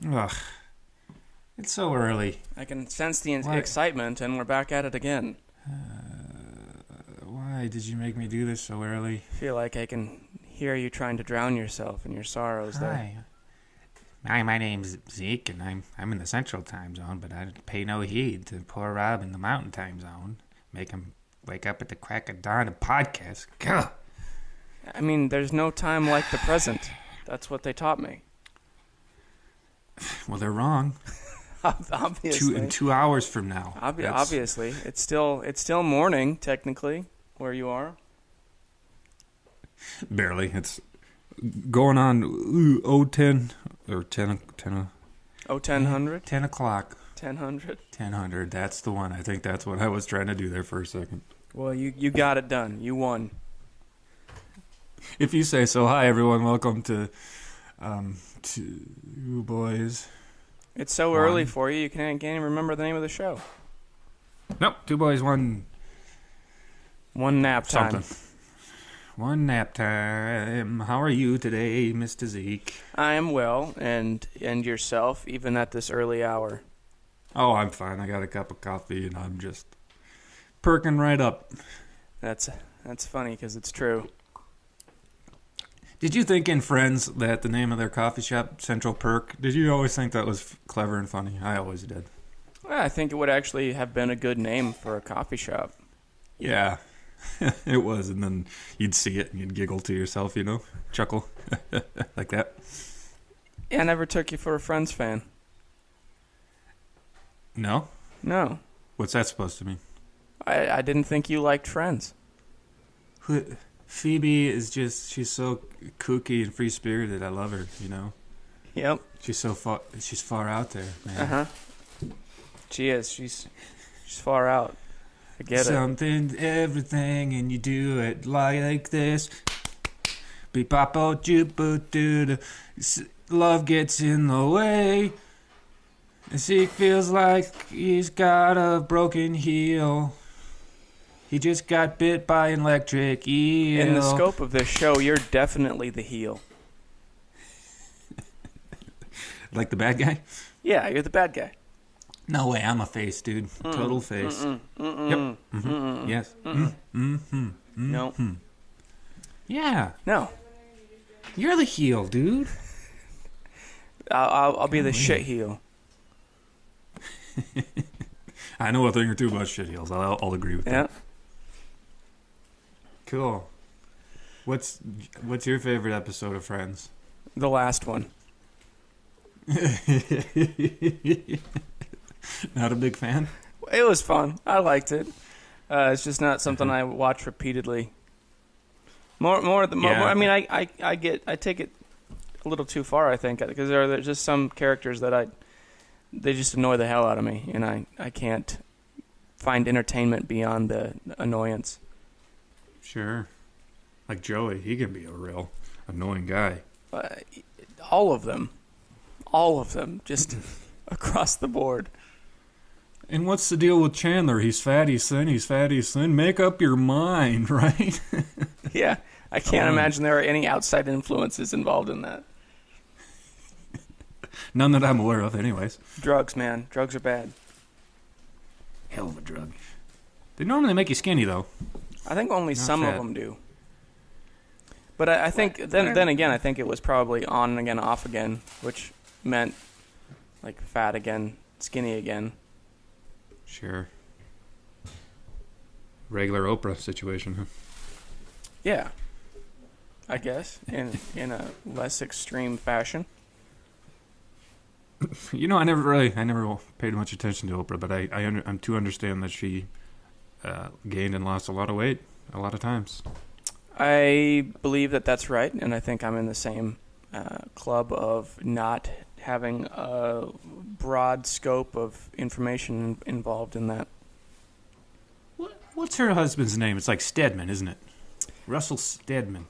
Ugh, it's so early. I can sense the Why? excitement, and we're back at it again. Why did you make me do this so early? I feel like I can hear you trying to drown yourself in your sorrows there. Hi. Hi, my name's Zeke, and I'm in the Central Time Zone, but I pay no heed to poor Rob in the Mountain Time Zone. Make him wake up at the crack of dawn to podcast. Gah! I mean, there's no time like the present. That's what they taught me. Well, they're wrong. Obviously. In 2 hours from now. Obviously, it's still morning technically where you are. Barely. It's going on 10 or 10 10:00. 10 o'clock. 10:00. 1000. That's the one. I think that's what I was trying to do there for a second. Well, you got it done. You won. If you say so. Hi, everyone. Welcome to Two Boys. It's so early for you. You can't even remember the name of the show. Nope. Two Boys, one nap time. something. One nap time. How are you today, Mr. Zeke? I am well, and yourself, even at this early hour. Oh, I'm fine. I got a cup of coffee, and I'm just perking right up. That's funny because it's true. Did you think in Friends that the name of their coffee shop, Central Perk, did you always think that was clever and funny? I always did. Well, I think it would actually have been a good name for a coffee shop. Yeah, it was. And then you'd see it and you'd giggle to yourself, chuckle like that. Yeah, I never took you for a Friends fan. No? No. What's that supposed to mean? I didn't think you liked Friends. Phoebe is she's so kooky and free-spirited. I love her, Yep. She's far out there, man. Uh-huh. She is. She's far out. I get Something, everything, and you do it like this. Be-pop-o, jupo-doo-doo. Love gets in the way. And Zeke feels like he's got a broken heel. He just got bit by an electric eel. In the scope of this show, you're definitely the heel. Like the bad guy? Yeah, you're the bad guy. No way, I'm a face, dude. Total face. Yep. Mm-hmm. Yes. Mm-hmm. No. Yeah. No. You're the heel, dude. I'll be the shit heel. I know a thing or two about shit heels. I'll agree with that. Cool. What's your favorite episode of Friends? The last one. Not a big fan? It was fun. I liked it. It's just not something I watch repeatedly. More. I mean, I take it a little too far. I think because there's just some characters that they just annoy the hell out of me, and I can't find entertainment beyond the annoyance. Sure. Like Joey, he can be a real annoying guy. All of them, just across the board. And what's the deal with Chandler? He's fat, he's thin. Make up your mind, right? Yeah, I can't imagine there are any outside influences involved in that. None that I'm aware of, anyways. Drugs, man. Drugs are bad. Hell of a drug. They normally make you skinny, though. I think only Not some fat. of them do. But I think, then again, I think it was probably on again, off again, which meant, like, fat again, skinny again. Sure. Regular Oprah situation, huh? Yeah. I guess, in a less extreme fashion. I never paid much attention to Oprah, but I'm to understand that she gained and lost a lot of weight a lot of times. I believe that that's right, and I think I'm in the same club of not having a broad scope of information involved in that. What's her husband's name? It's like Stedman, isn't it? Russell Stedman.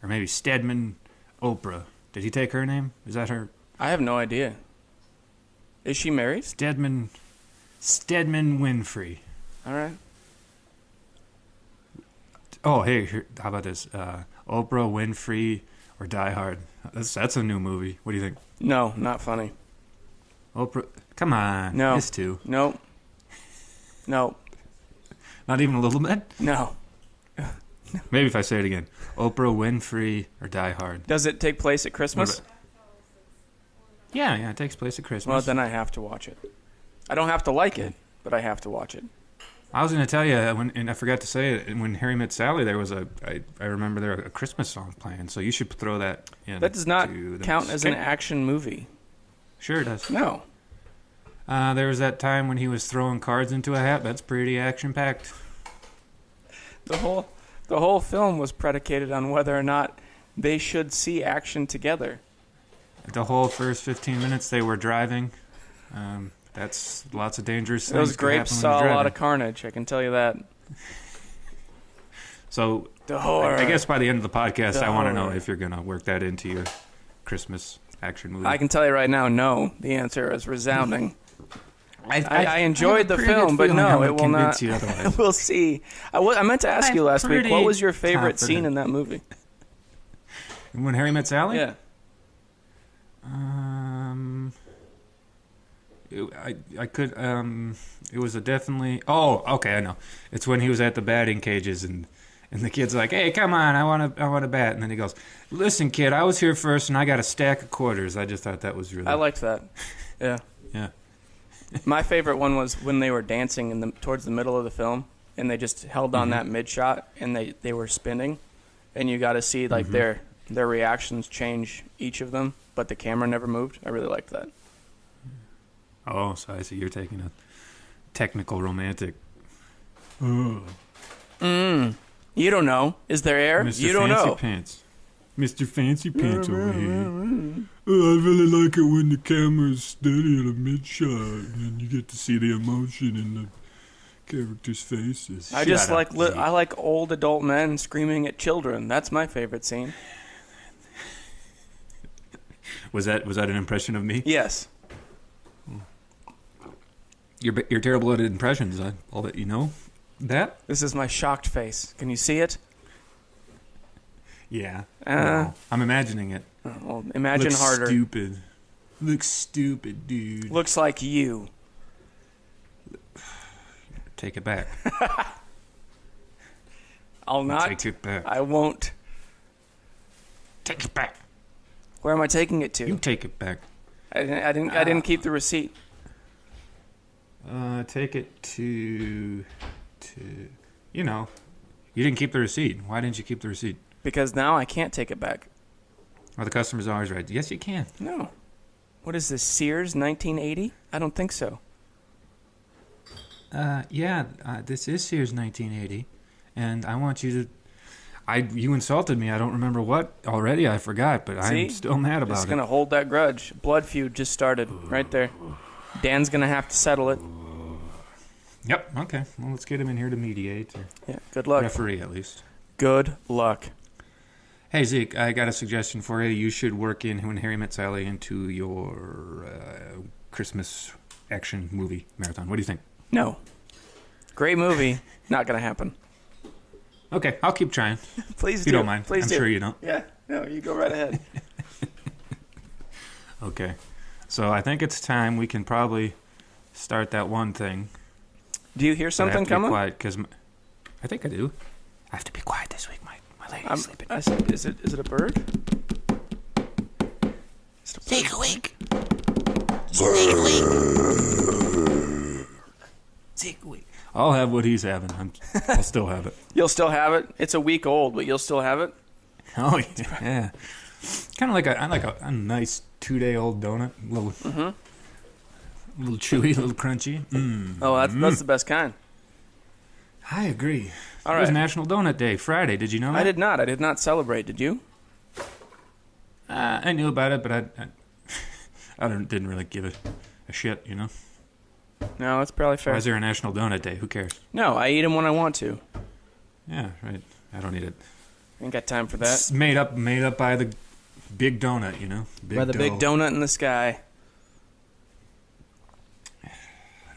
Or maybe Stedman Oprah. Did he take her name? Is that her? I have no idea. Is she married? Stedman Winfrey. All right. Oh, hey, how about this? Oprah Winfrey or Die Hard. That's a new movie. What do you think? No, not funny. Oprah. Come on. No. It's 2. Nope. Nope. Not even a little bit? No. Maybe if I say it again. Oprah Winfrey or Die Hard. Does it take place at Christmas? Yeah, it takes place at Christmas. Well, then I have to watch it. I don't have to like it, but I have to watch it. I was going to tell you, and I forgot to say it, when Harry Met Sally, there was I remember there was a Christmas song playing, so you should throw that in. That does not count as an action movie. Sure it does. No. There was that time when he was throwing cards into a hat. That's pretty action-packed. The whole film was predicated on whether or not they should see action together. The whole first 15 minutes they were driving. That's lots of dangerous things. Those grapes saw a lot of carnage, I can tell you that. So, I guess by the end of the podcast, I want to know if you're going to work that into your Christmas action movie. I can tell you right now, no. The answer is resounding. I enjoyed the film, but no, it will not. We'll see. I meant to ask you last week, what was your favorite scene in that movie? When Harry Met Sally? Yeah. I could. It was a definitely. Oh, okay, I know. It's when he was at the batting cages and the kid's like, "Hey, come on, I want a bat," and then he goes, "Listen, kid, I was here first and I got a stack of quarters." I just thought that was really. I liked that. Yeah. Yeah. My favorite one was when they were dancing towards the middle of the film, and they just held on that mid shot, and they were spinning, and you got to see like their reactions change, each of them, but the camera never moved. I really liked that. Oh, so I see you're taking a technical romantic. You don't know. Is there air? Mr. You don't Fancy know. Pants. Mr. Fancy Pants over here. Oh, I really like it when the camera's steady at a mid-shot and you get to see the emotion in the characters' faces. I like old adult men screaming at children. That's my favorite scene. Was that an impression of me? Yes. You're terrible at impressions. I'll let you know that. This is my shocked face. Can you see it? Yeah. No, I'm imagining it. Well, imagine Looks harder. Looks stupid, dude. Looks like you. Take it back. I'll not. Take it back. I won't. Take it back. Where am I taking it to? You take it back. I didn't keep the receipt. Take it to. You didn't keep the receipt. Why didn't you keep the receipt? Because now I can't take it back. Well, the customer's always right. Yes, you can. No. What is this, Sears 1980? I don't think so. This is Sears 1980, and I want you to. You insulted me. I don't remember what already. I forgot, but I'm still mad about it. It's gonna hold that grudge. Blood feud just started right there. Dan's gonna have to settle it. Yep. Okay. Well, let's get him in here to mediate. Yeah. Good luck. Referee, at least. Good luck. Hey, Zeke, I got a suggestion for you. You should work in When Harry Met Sally into your Christmas action movie marathon. What do you think? No. Great movie. Not going to happen. Okay, I'll keep trying. Please do. If you don't mind. Please I'm do. sure you don't. Yeah. No, you go right ahead. Okay. So I think it's time we can probably start that one thing. Do you hear something coming? I have to be quiet because I think I do. I have to be quiet this week. My lady's sleeping. Is it a bird? Zeke awake. Zeke awake. Zeke awake. I'll have what he's having. I'll still have it. You'll still have it? It's a week old, but you'll still have it? Oh, yeah. Kind of like a nice 2-day-old donut. A little chewy, a little crunchy. Oh, that's the best kind. I agree. All It was right. National Donut Day, Friday. Did you know that? I did not. I did not celebrate. Did you? I knew about it, but I didn't really give it a shit, you know? No, that's probably fair. Why is there a National Donut Day? Who cares? No, I eat them when I want to. Yeah, right. I don't need it. Ain't got time for that. It's made up by the big donut, you know? By the big donut in the sky. I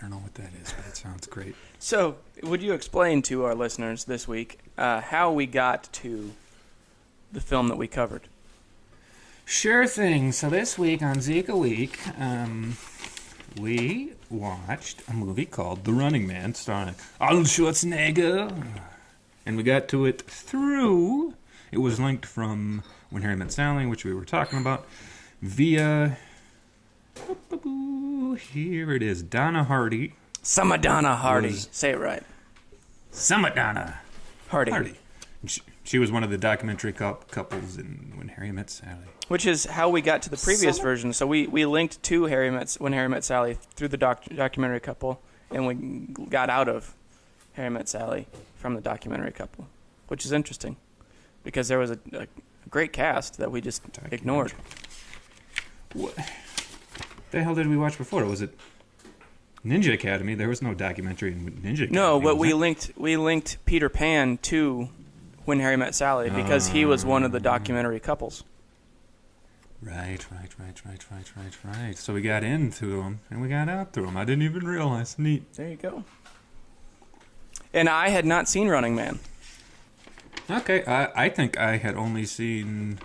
don't know what that is, but it sounds great. So, would you explain to our listeners this week how we got to the film that we covered? Sure thing. So this week on Zeke a Week, we watched a movie called The Running Man, starring Arnold Schwarzenegger. And we got to it through... It was linked from When Harry Met Sally, which we were talking about, via... Here it is. Donna Hardy. Samadonna Hardy. Say it right. Samadonna Hardy. She was one of the documentary couples in When Harry Met Sally. Which is how we got to the previous version. So we linked to When Harry Met Sally through the documentary couple, and we got out of Harry Met Sally from the documentary couple, which is interesting because there was a great cast that we just ignored. What the hell did we watch before? Was it Ninja Academy? There was no documentary in Ninja Academy. No, but we linked Peter Pan to When Harry Met Sally because he was one of the documentary couples. Right. So we got in through them, and we got out through them. I didn't even realize. Neat. There you go. And I had not seen Running Man. Okay, I think I had only seen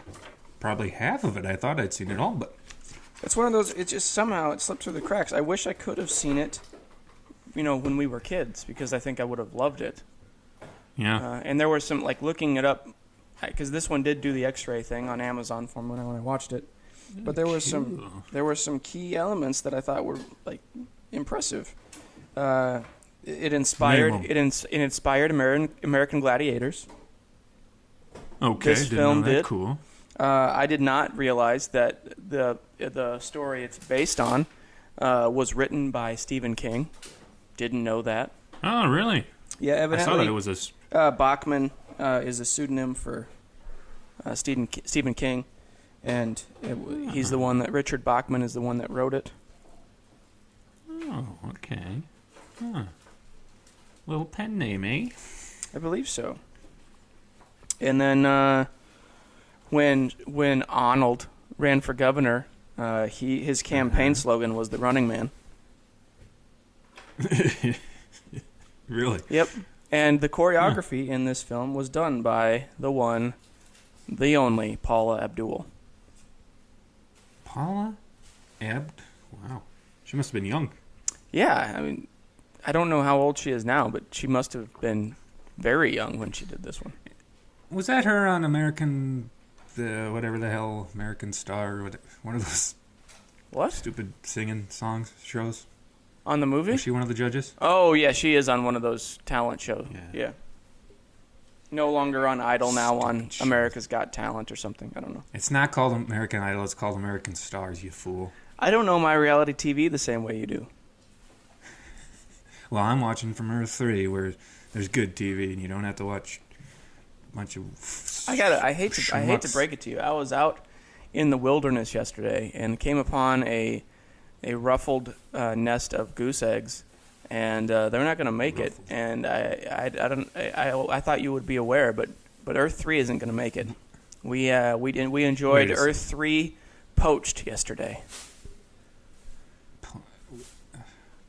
probably half of it. I thought I'd seen it all, but... It's one of those, it just somehow, it slipped through the cracks. I wish I could have seen it, when we were kids, because I think I would have loved it. Yeah. And there was some, looking it up, because this one did do the X-ray thing on Amazon for me when I watched it. But there were some key elements that I thought were impressive. It inspired American Gladiators. Okay, this didn't film know that. did. Cool. I did not realize that the story it's based on was written by Stephen King. Didn't know that. Oh, really? Yeah, evidently. I saw that it was Bachman is a pseudonym for Stephen King, and he's the one that Richard Bachman is the one that wrote it. Oh, okay. Huh. Little pen name, eh? I believe so. And then when Arnold ran for governor, his campaign slogan was "The Running Man." Really? Yep. And the choreography in this film was done by the one, the only Paula Abdul. Paula Abd? Wow. She must have been young. Yeah, I mean, I don't know how old she is now, but she must have been very young when she did this one. Was that her on American Star, one of those stupid singing songs shows? On the movie? Was she one of the judges? Oh, yeah, she is on one of those talent shows. Yeah. No longer on Idol, now on America's Got Talent or something. I don't know. It's not called American Idol, it's called American Stars, you fool. I don't know my reality TV the same way you do. Well, I'm watching from Earth 3, where there's good TV, and you don't have to watch a bunch of... I hate to break it to you. I was out in the wilderness yesterday and came upon a ruffled nest of goose eggs, and they're not going to make it. And I thought you would be aware, but Earth 3 isn't going to make it. We enjoyed Earth 3 poached yesterday.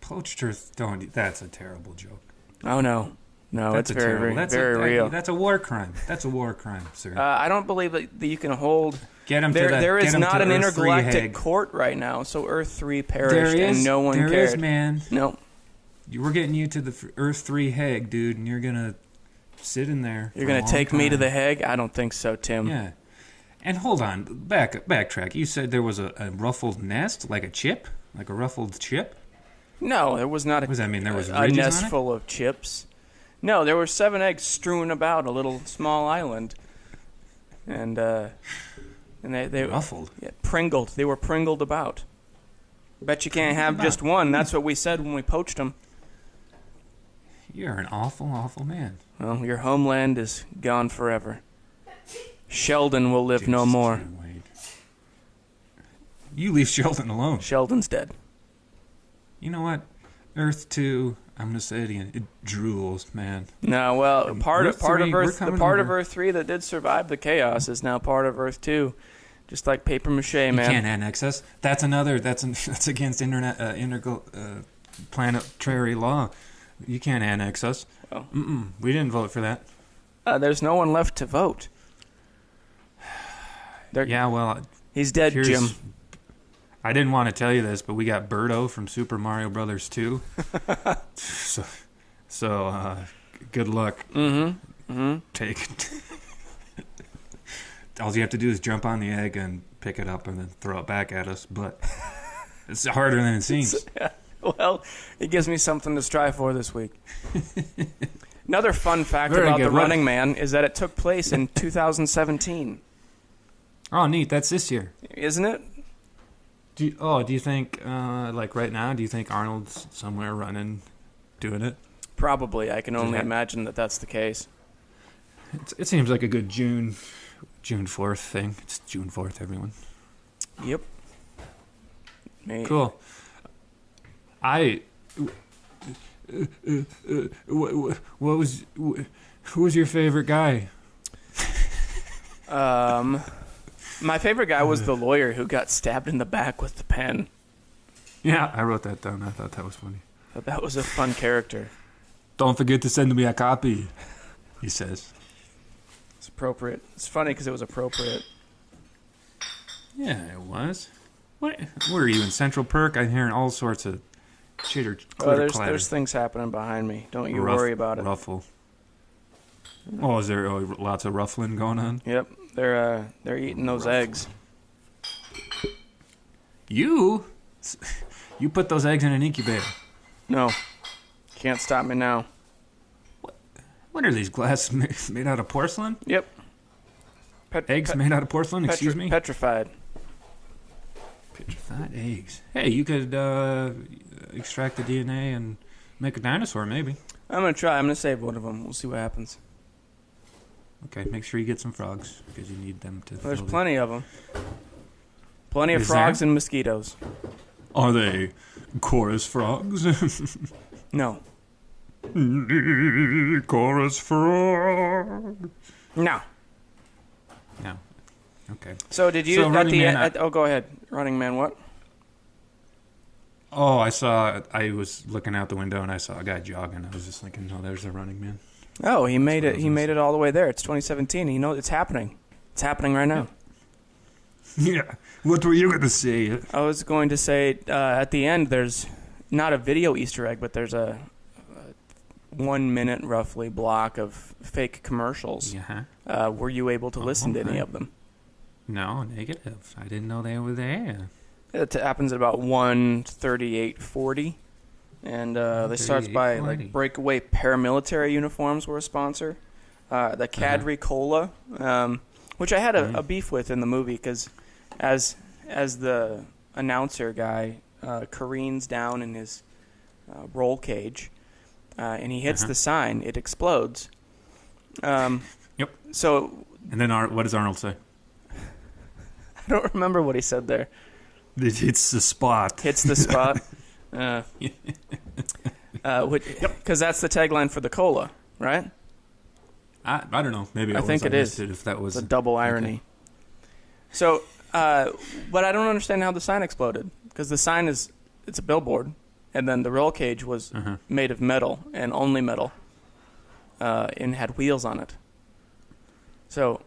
Poached Earth? That's a terrible joke. Oh no, it's very real. That's a war crime. That's a war crime, sir. I don't believe that you can hold. Get him there is not an Earth intergalactic court right now, so Earth 3 perished and no one cared. There is, man. No. We're getting you to the Earth 3 Hague, dude, and you're going to sit in there. You're going to take me to the Hague? I don't think so, Tim. Yeah. And hold on, backtrack. You said there was a ruffled nest, like a chip? Like a ruffled chip? No, there was not. What does that mean? There was a nest full of chips. No, there were 7 eggs strewn about a little small island, and they ruffled. Yeah, pringled. They were pringled about. Bet you can't have just one. That's what we said when we poached them. You're an awful, awful man. Well, your homeland is gone forever. Sheldon will live no more. You leave Sheldon alone. Sheldon's dead. You know what? Earth 2, I'm going to say it again, it drools, man. No, well, part of Earth 3 that did survive the chaos is now part of Earth 2. Just like paper mache, man. You can't annex us. That's against planetary law. You can't annex us. Oh. We didn't vote for that. There's no one left to vote. Yeah, well... He's dead, Jim. I didn't want to tell you this, but we got Birdo from Super Mario Brothers 2. so good luck. Take it. All you have to do is jump on the egg and pick it up and then throw it back at us. But it's harder than it seems. Well, it gives me something to strive for this week. Another fun fact about The Running Man is that it took place in 2017. Oh, neat. That's this year. Isn't it? Do you think, like right now, do you think Arnold's somewhere running, doing it? Probably. I can only imagine that that's the case. It seems like a good June 4th thing. It's June 4th, everyone. Yep. Cool. Who was your favorite guy? My favorite guy was the lawyer who got stabbed in the back with the pen. Yeah, I wrote that down. I thought that was funny. But that was a fun character. Don't forget to send me a copy, he says. It's appropriate. It's funny because it was appropriate. Yeah, it was. What? Where are you, in Central Perk? I'm hearing all sorts of chitter. There's things happening behind me. Don't you worry about it. Ruffle. Oh, is there lots of ruffling going on? Yep, they're eating those eggs. You put those eggs in an incubator. No, can't stop me now. What are these glasses made out of porcelain? Yep. Eggs made out of porcelain? Excuse me. Petrified. Petrified eggs. Hey, you could extract the DNA and make a dinosaur, maybe. I'm gonna try. I'm gonna save one of them. We'll see what happens. Okay, make sure you get some frogs because you need them to. There's plenty of them. Plenty of frogs and mosquitoes. Are they chorus frogs? No. Chorus frog. No. No. Okay. So did you at the end? Oh, go ahead. Running Man. What? Oh, I was looking out the window and I saw a guy jogging. I was just thinking, oh, there's a Running Man. Oh, he made it. He made it all the way there. It's 2017. He knows it's happening. It's happening right now. Yeah. What were you going to say? I was going to say at the end, there's not a video Easter egg, but there's a 1 minute roughly block of fake commercials. Yeah. Were you able to listen to any of them? No, negative. I didn't know they were there. It happens at about 1:38:40. And they starts by like breakaway paramilitary uniforms were a sponsor. The Cadre Cola, which I had a beef with in the movie because as the announcer guy careens down in his roll cage and he hits the sign, it explodes. Yep. So. And then what does Arnold say? I don't remember what he said there. It hits the spot. Hits the spot. Because that's the tagline for the cola, right? I don't know. Maybe I think it is. If that was a double irony. Okay. So, but I don't understand how the sign exploded because the sign it's a billboard, and then the roll cage was made of metal and only metal, and had wheels on it. So,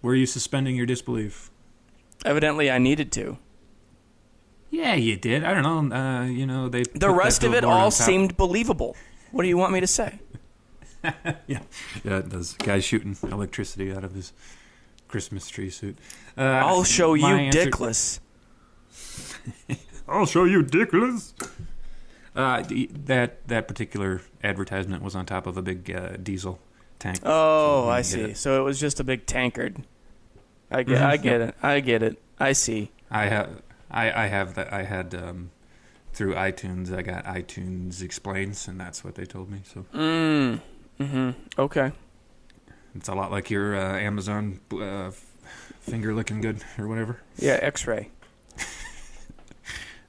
were you suspending your disbelief? Evidently, I needed to. Yeah, you did. I don't know. They. The rest of it all seemed believable. What do you want me to say? Yeah, it does. Guy's shooting electricity out of his Christmas tree suit. I'll show you, Dickless. I'll show you, Dickless. That particular advertisement was on top of a big diesel tank. Oh, I see. So it was just a big tankard. I get it. I see. I have that. I had through iTunes. I got iTunes Explains, and that's what they told me. So. Okay. It's a lot like your Amazon finger looking good or whatever. Yeah, X-ray.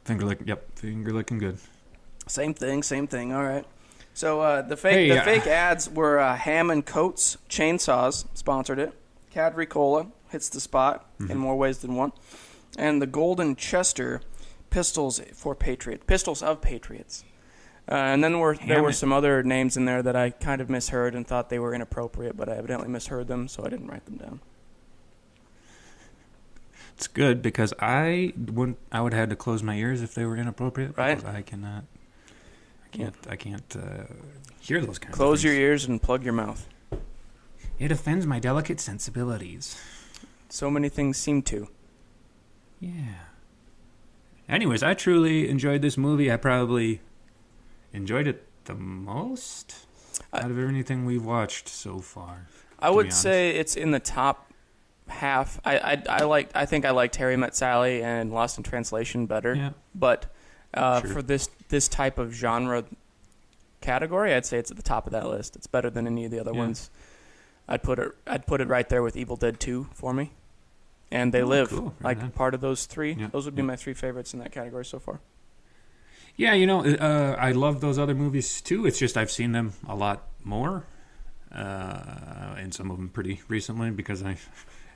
Finger looking good. Same thing. All right. So the fake ads were Ham and Coates chainsaws sponsored it. Cadre Cola hits the spot in more ways than one, and the Golden Chester pistols of Patriots. And then there were some other names in there that I kind of misheard and thought they were inappropriate, but I evidently misheard them, so I didn't write them down. It's good because I would have had to close my ears if they were inappropriate. Right. I cannot. I can't hear those kinds of things. Close your ears and plug your mouth. It offends my delicate sensibilities. So many things seem to. Yeah. Anyways, I truly enjoyed this movie. I probably enjoyed it the most out of anything we've watched so far. I would say it's in the top half. I think I liked Harry Met Sally and Lost in Translation better. Yeah. But Sure. for this type of genre category, I'd say it's at the top of that list. It's better than any of the other ones. I'd put it right there with Evil Dead 2 for me. And They Live, cool. like part of those three. Yeah. Those would be my three favorites in that category so far. Yeah, I love those other movies too. It's just I've seen them a lot more, and some of them pretty recently because I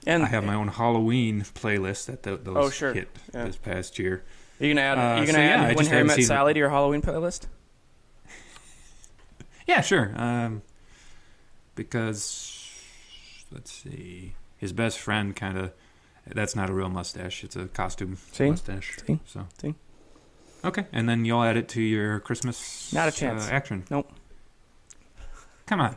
have my own Halloween playlist that those hit this past year. Are you gonna add When Harry Met Sally to your Halloween playlist? Yeah, sure. Because let's see, his best friend kind of. That's not a real mustache. It's a costume mustache. So. Okay, and then you'll add it to your Christmas. Not a chance. Action. Nope. Come on.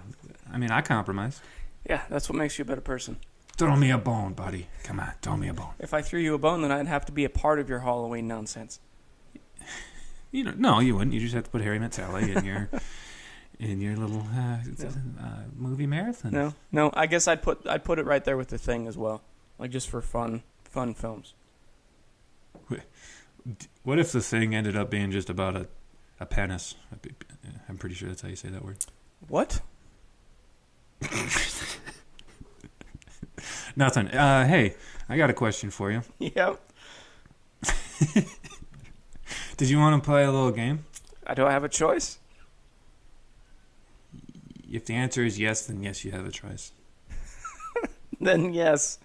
I mean, I compromise. Yeah, that's what makes you a better person. Throw me a bone, buddy. Come on, throw me a bone. If I threw you a bone, then I'd have to be a part of your Halloween nonsense. No, you wouldn't. You just have to put Harry Met Sally in your little movie marathon. No. I guess I'd put it right there with The Thing as well, like just for fun films. What if The Thing ended up being just about a penis? I'm pretty sure that's how you say that word. What? Nothing. Hey, I got a question for you. Yep. Did you want to play a little game? I don't have a choice. If the answer is yes, then yes, you have a choice. Then yes.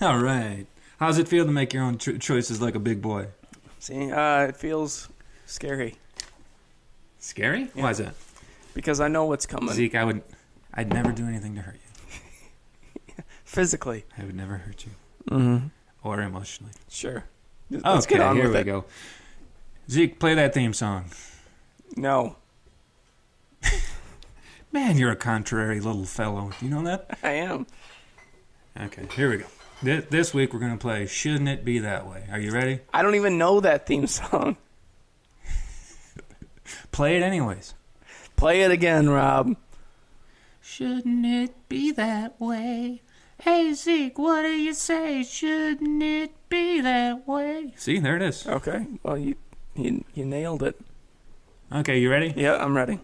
All right. How's it feel to make your own choices like a big boy? See, it feels scary. Scary? Yeah. Why is that? Because I know what's coming. Zeke, I'd never do anything to hurt you. Physically. I would never hurt you. Mm-hmm. Or emotionally. Sure. Let's get on here we go. Zeke, play that theme song. No. Man, you're a contrary little fellow. You know that? I am. Okay, here we go. This week we're going to play Shouldn't It Be That Way. Are you ready? I don't even know that theme song. Play it anyways. Play it again, Rob. Shouldn't it be that way? Hey, Zeke, what do you say? Shouldn't it be that way? See, there it is. Okay. Well, you nailed it. Okay, you ready? Yeah, I'm ready.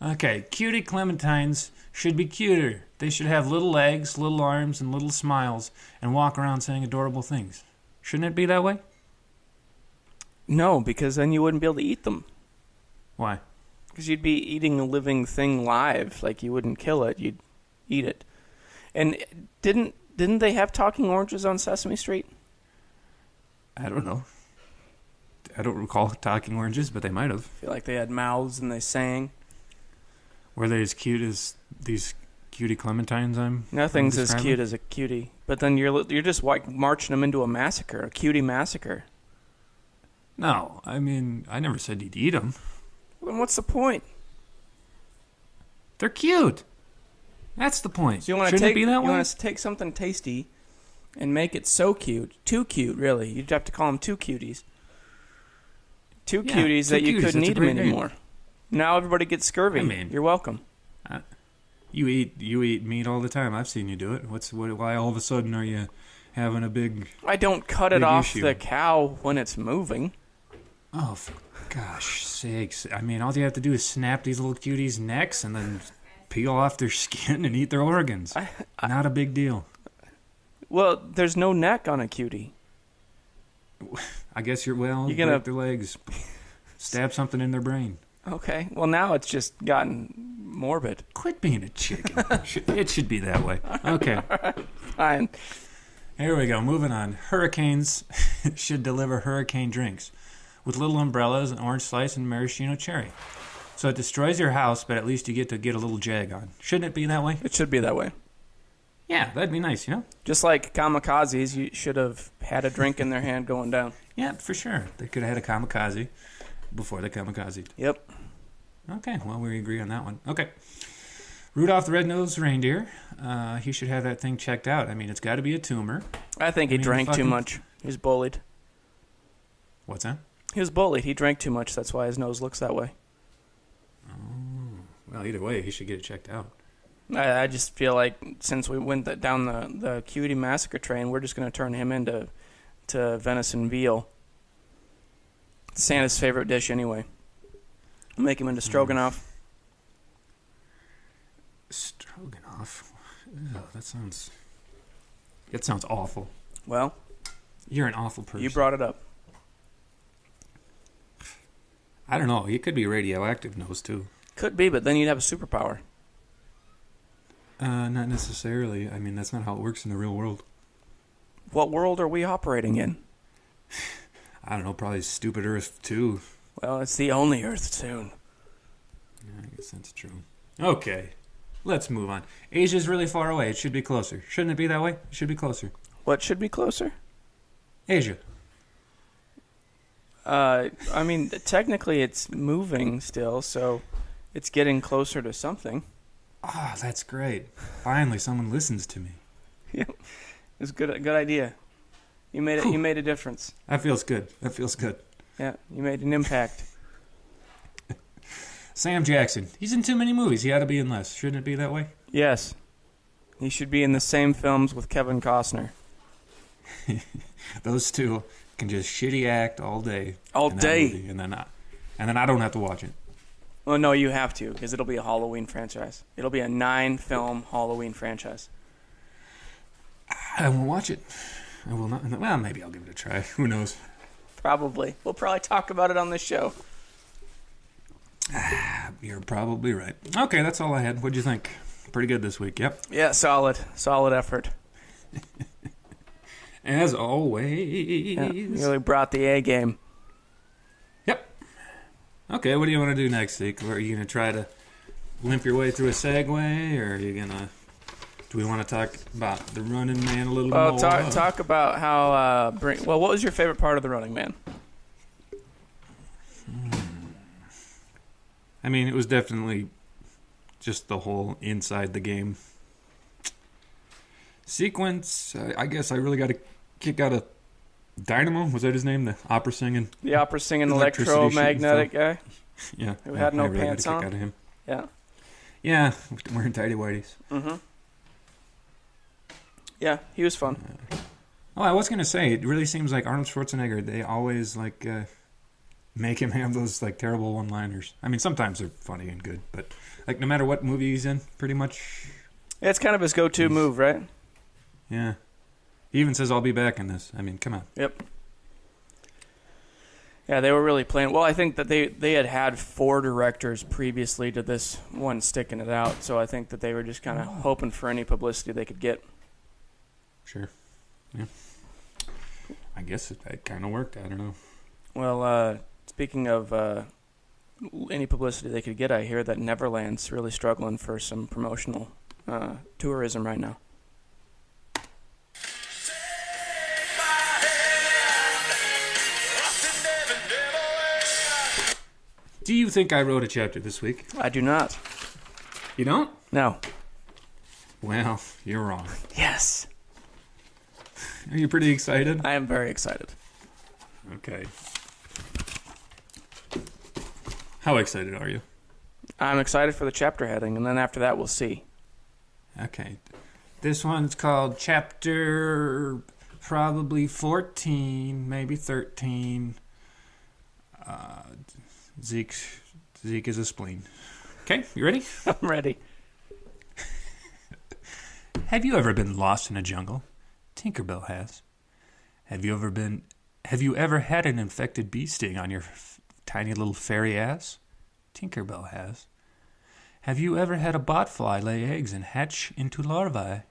Okay, cutie clementines should be cuter. They should have little legs, little arms, and little smiles, and walk around saying adorable things. Shouldn't it be that way? No, because then you wouldn't be able to eat them. Why? Because you'd be eating a living thing live. Like, you wouldn't kill it, you'd eat it. And didn't they have talking oranges on Sesame Street? I don't know. I don't recall talking oranges, but they might have. I feel like they had mouths and they sang. Were they as cute as these cutie clementines Nothing's as cute as a cutie. But then you're just like marching them into a massacre, a cutie massacre. No, I mean, I never said you'd eat them. Well, then what's the point? They're cute. That's the point. So you want to take something tasty and make it so cute. Too cute, really. You'd have to call them two cuties. Two cuties that you couldn't eat them anymore. Now everybody gets scurvy. I mean, you're welcome. You eat meat all the time. I've seen you do it. Why all of a sudden are you having a big? I don't cut it off the cow when it's moving. Oh, for gosh sakes! I mean, all you have to do is snap these little cuties' necks and then peel off their skin and eat their organs. Not a big deal. Well, there's no neck on a cutie. I guess you're break their legs, stab something in their brain. Okay, well now it's just gotten morbid. Quit being a chicken. It should be that way. Okay. Fine. Here we go, moving on. Hurricanes should deliver hurricane drinks with little umbrellas, an orange slice, and maraschino cherry. So it destroys your house, but at least you get to get a little jag on. Shouldn't it be that way? It should be that way. Yeah, that'd be nice, you know? Just like kamikazes, you should have had a drink in their hand going down. Yeah, for sure. They could have had a kamikaze before they kamikazed. Yep. Okay, well, we agree on that one. Okay. Rudolph the Red-Nosed Reindeer. He should have that thing checked out. I mean, it's got to be a tumor. I think he drank too much. He was bullied. What's that? He was bullied. He drank too much. That's why his nose looks that way. Oh, well, either way, he should get it checked out. I just feel like since we went down the Cutie Massacre train, we're just going to turn him into venison veal. Santa's favorite dish anyway. Make him into stroganoff. Stroganoff? Ew, that sounds awful. Well, you're an awful person. You brought it up. I don't know. He could be radioactive nose, too. Could be, but then you'd have a superpower. Not necessarily. I mean, that's not how it works in the real world. What world are we operating in? I don't know. Probably stupid Earth 2. Well, it's the only Earth soon. Yeah, I guess that's true. Okay. Let's move on. Asia's really far away. It should be closer. Shouldn't it be that way? It should be closer. What should be closer? Asia. I mean, technically it's moving still, so it's getting closer to something. Ah, that's great. Finally, someone listens to me. Yeah, it's a good idea. You made it. You made a difference. That feels good. That feels good. Yeah, you made an impact. Sam Jackson. He's in too many movies. He ought to be in less. Shouldn't it be that way? Yes. He should be in the same films with Kevin Costner. Those two can just shitty act all day. All day. Movie, and then I don't have to watch it. Well, no, you have to, because it'll be a Halloween franchise. It'll be a 9-film Halloween franchise. I won't watch it. I will not. Well, maybe I'll give it a try. Who knows? Probably. We'll probably talk about it on this show. You're probably right. Okay, that's all I had. What'd you think? Pretty good this week, yep. Yeah, solid. Solid effort. As always. Yeah, you really brought the A game. Yep. Okay, what do you want to do next, Zeke? Are you going to try to limp your way through a segue, or are you going to... Do we want to talk about the Running Man a little more? Talk about how... what was your favorite part of the Running Man? I mean, it was definitely just the whole inside the game sequence. I guess I really got a kick out of Dynamo. Was that his name? The opera singing electromagnetic guy? Yeah. Who had no I really pants got a kick on? out of him. Yeah. Yeah, wearing tighty whities. Mm-hmm. Yeah, he was fun. Oh, I was going to say, it really seems like Arnold Schwarzenegger, they always make him have those terrible one-liners. I mean, sometimes they're funny and good, but no matter what movie he's in, pretty much. Yeah, it's kind of his go-to move, right? Yeah. He even says, "I'll be back" in this. I mean, come on. Yep. Yeah, they were really playing. Well, I think that they had 4 directors previously to this one sticking it out, so I think that they were just kind of hoping for any publicity they could get. Sure. Yeah. I guess it kind of worked. I don't know. Well, speaking of any publicity they could get, I hear that Neverland's really struggling for some promotional tourism right now. Do you think I wrote a chapter this week? I do not. You don't? No. Well, you're wrong. Yes. Are you pretty excited? I am very excited. Okay. How excited are you? I'm excited for the chapter heading, and then after that we'll see. Okay. This one's called chapter probably 14, maybe 13. Zeke is a spleen. Okay, you ready? I'm ready. Have you ever been lost in a jungle? Tinkerbell has. Have you ever had an infected bee sting on your tiny little fairy ass? Tinkerbell has. Have you ever had a botfly lay eggs and hatch into larvae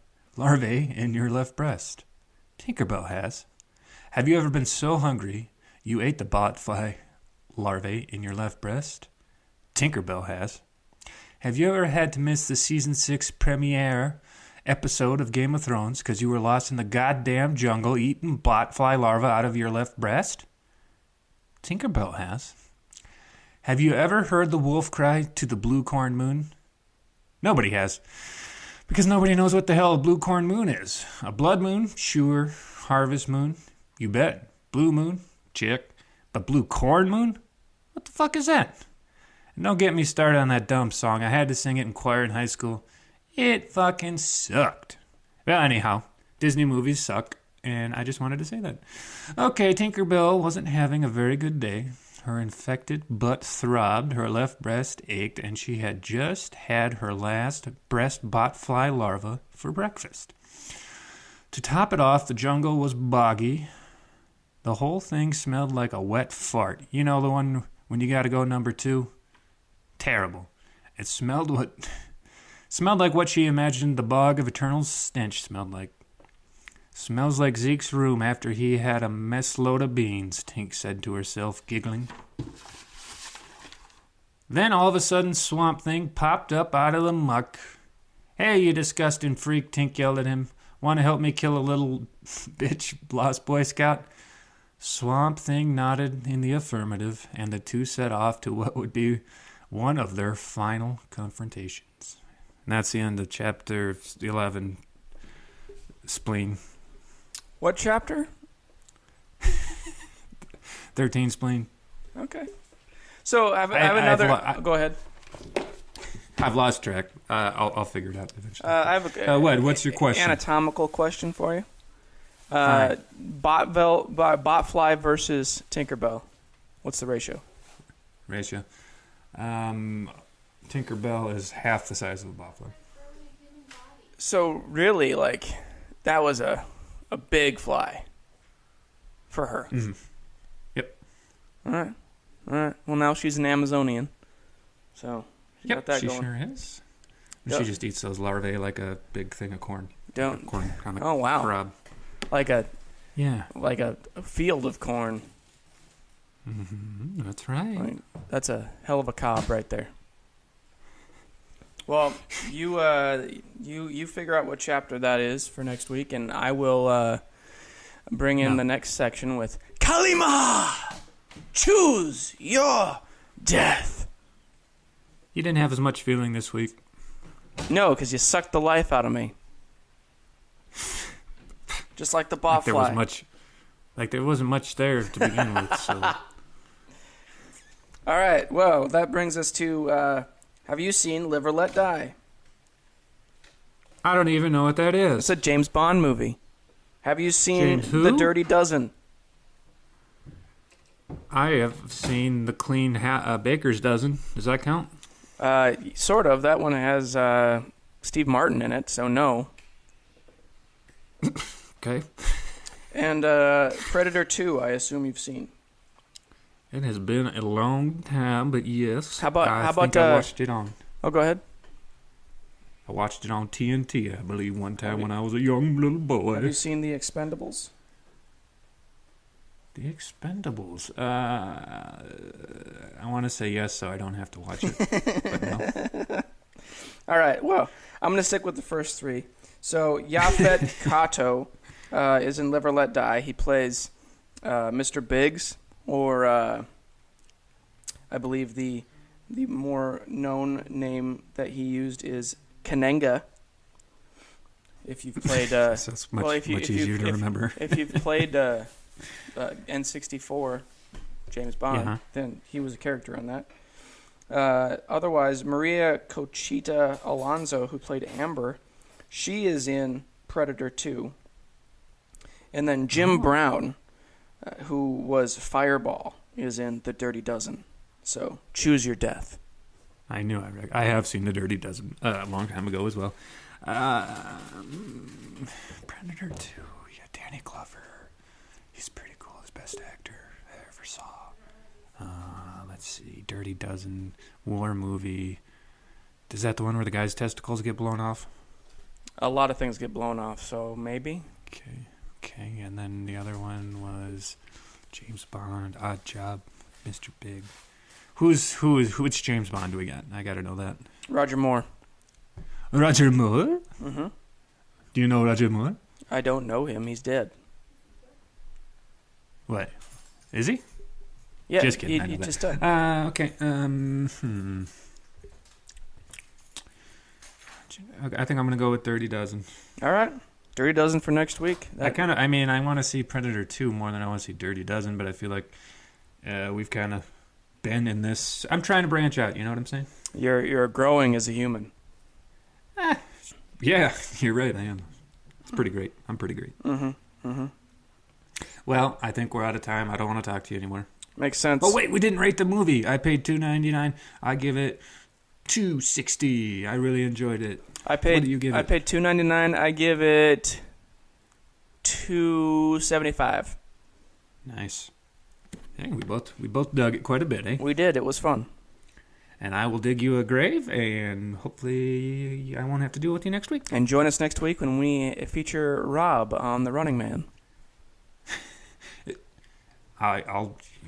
in your left breast? Tinkerbell has. Have you ever been so hungry you ate the botfly larvae in your left breast? Tinkerbell has. Have you ever had to miss the season 6 premiere episode of Game of Thrones because you were lost in the goddamn jungle eating botfly larvae out of your left breast? Tinkerbell has. Have you ever heard the wolf cry to the blue corn moon? Nobody has. Because nobody knows what the hell a blue corn moon is. A blood moon? Sure. Harvest moon? You bet. Blue moon? Chick. But blue corn moon? What the fuck is that? And don't get me started on that dumb song. I had to sing it in choir in high school. It fucking sucked. Well, anyhow, Disney movies suck, and I just wanted to say that. Okay, Tinkerbell wasn't having a very good day. Her infected butt throbbed, her left breast ached, and she had just had her last breast botfly larva for breakfast. To top it off, the jungle was boggy. The whole thing smelled like a wet fart. You know, the one when you gotta go number 2? Terrible. It smelled like what she imagined the bog of eternal stench smelled like. Smells like Zeke's room after he had a mess load of beans, Tink said to herself, giggling. Then all of a sudden Swamp Thing popped up out of the muck. Hey, you disgusting freak, Tink yelled at him. Want to help me kill a little bitch lost Boy Scout? Swamp Thing nodded in the affirmative, and the two set off to what would be one of their final confrontations. And that's the end of chapter 11, Spleen. What chapter? 13, Spleen. Okay. So I have another... go ahead. I've lost track. I'll figure it out eventually. I have a... what's your question? Anatomical question for you. Botfly versus Tinkerbell. What's the ratio? Tinkerbell is half the size of the botfly. So really, like, that was a big fly for her. Mm-hmm. Yep. All right. Well, now she's an Amazonian. So she got that she going. sure is. Yep. She just eats those larvae like a big thing of corn. Corn on the oh, wow. Rob. Like a field of corn. Mm-hmm. That's right. Like, that's a hell of a cob right there. Well, you figure out what chapter that is for next week, and I will bring in the next section with Kalima! Choose your death. You didn't have as much feeling this week. No, because you sucked the life out of me. Just like the botfly. There wasn't much there to begin with. So. All right. Well, that brings us to. Have you seen Live or Let Die? I don't even know what that is. It's a James Bond movie. Have you seen James who? The Dirty Dozen? I have seen the Clean Baker's Dozen. Does that count? Sort of. That one has Steve Martin in it, so no. Okay. And Predator 2, I assume you've seen. It has been a long time, but yes. How about I watched it on. Oh, go ahead. I watched it on TNT, I believe, one time when I was a young little boy. Have you seen The Expendables? The Expendables. I want to say yes, so I don't have to watch it. But no. All right. Well, I'm going to stick with the first three. So Yaphet Kotto is in Live or Let Die. He plays Mr. Biggs, or I believe the more known name that he used is Kanenga. If you've played, that's much easier to remember. If you've played N64, James Bond, then he was a character on that. Otherwise, Maria Conchita Alonso, who played Amber, she is in Predator 2. And then Jim Brown, who was Fireball, is in The Dirty Dozen. So choose your death. I knew I have seen The Dirty Dozen a long time ago as well. Predator 2, yeah, Danny Glover. He's pretty cool. He's best actor I ever saw. Let's see, Dirty Dozen, war movie. Is that the one where the guy's testicles get blown off? A lot of things get blown off, so maybe. Okay, and then the other one was James Bond, Odd Job, Mr. Big. Which James Bond do we got? I gotta know that. Roger Moore. Roger Moore? Mm-hmm. Do you know Roger Moore? I don't know him. He's dead. What? Is he? Yeah, just kidding. he just died. Okay. I think I'm gonna go with Dirty Dozen. All right. Dirty Dozen for next week. I want to see Predator 2 more than I want to see Dirty Dozen, but I feel like we've kind of been in this. I'm trying to branch out. You know what I'm saying? You're growing as a human. Yeah, you're right. I am. It's pretty great. I'm pretty great. Well, I think we're out of time. I don't want to talk to you anymore. Makes sense. Oh wait, we didn't rate the movie. I paid $2.99. I give it $2.60. I really enjoyed it. What do you give it? I paid $2.99. I give it $2.75. Nice. Hey, we both dug it quite a bit, eh? We did. It was fun. And I will dig you a grave, and hopefully I won't have to deal with you next week. And join us next week when we feature Rob on The Running Man.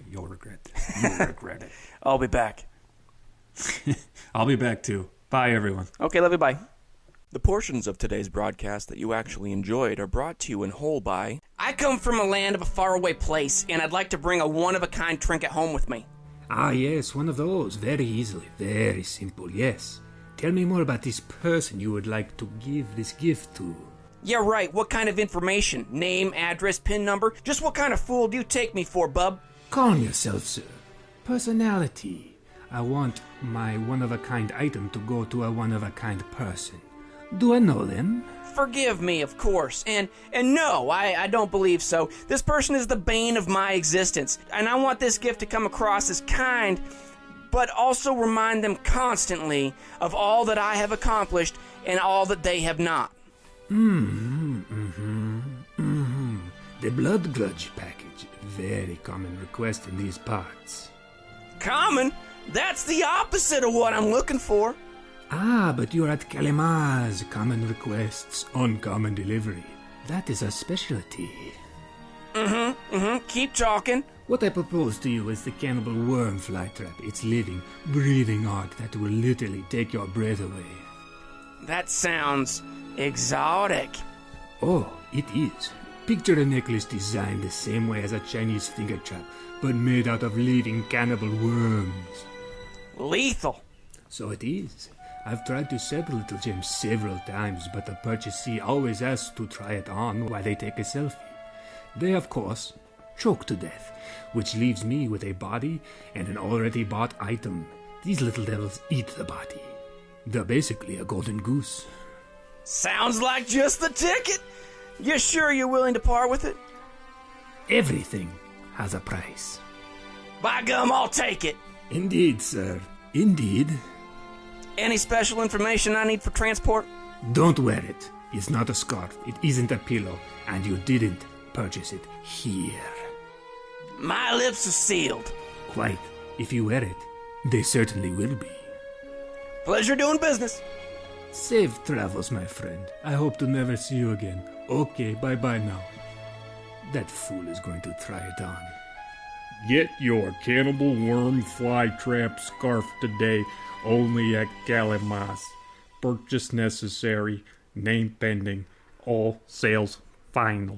You'll regret it. You'll regret it. I'll be back. I'll be back too. Bye, everyone. Okay, love you. Bye. The portions of today's broadcast that you actually enjoyed are brought to you in whole by... I come from a land of a faraway place, and I'd like to bring a one-of-a-kind trinket home with me. Ah, yes, one of those. Very easily. Very simple, yes. Tell me more about this person you would like to give this gift to. Yeah, right. What kind of information? Name, address, PIN number? Just what kind of fool do you take me for, bub? Calm yourself, sir. Personality. I want my one-of-a-kind item to go to a one-of-a-kind person. Do I know them? Forgive me, of course. And no, I don't believe so. This person is the bane of my existence, and I want this gift to come across as kind, but also remind them constantly of all that I have accomplished and all that they have not. The blood grudge package. Very common request in these parts. Common? That's the opposite of what I'm looking for. Ah, but you're at Kalimaz. Common requests, uncommon delivery. That is a specialty. Keep talking. What I propose to you is the cannibal worm flytrap. It's living, breathing art that will literally take your breath away. That sounds exotic. Oh, it is. Picture a necklace designed the same way as a Chinese finger trap, but made out of living cannibal worms. Lethal. So it is. I've tried to sell the little gem several times, but the purchasee always asks to try it on while they take a selfie. They, of course, choke to death, which leaves me with a body and an already bought item. These little devils eat the body. They're basically a golden goose. Sounds like just the ticket. You sure you're willing to part with it? Everything has a price. By gum, I'll take it. Indeed, sir. Indeed. Any special information I need for transport? Don't wear it. It's not a scarf. It isn't a pillow. And you didn't purchase it here. My lips are sealed. Quite. If you wear it, they certainly will be. Pleasure doing business. Safe travels, my friend. I hope to never see you again. Okay, bye-bye now. That fool is going to try it on. Get your cannibal worm fly trap scarf today, only at Kalimas. Purchase necessary, name pending, all sales final.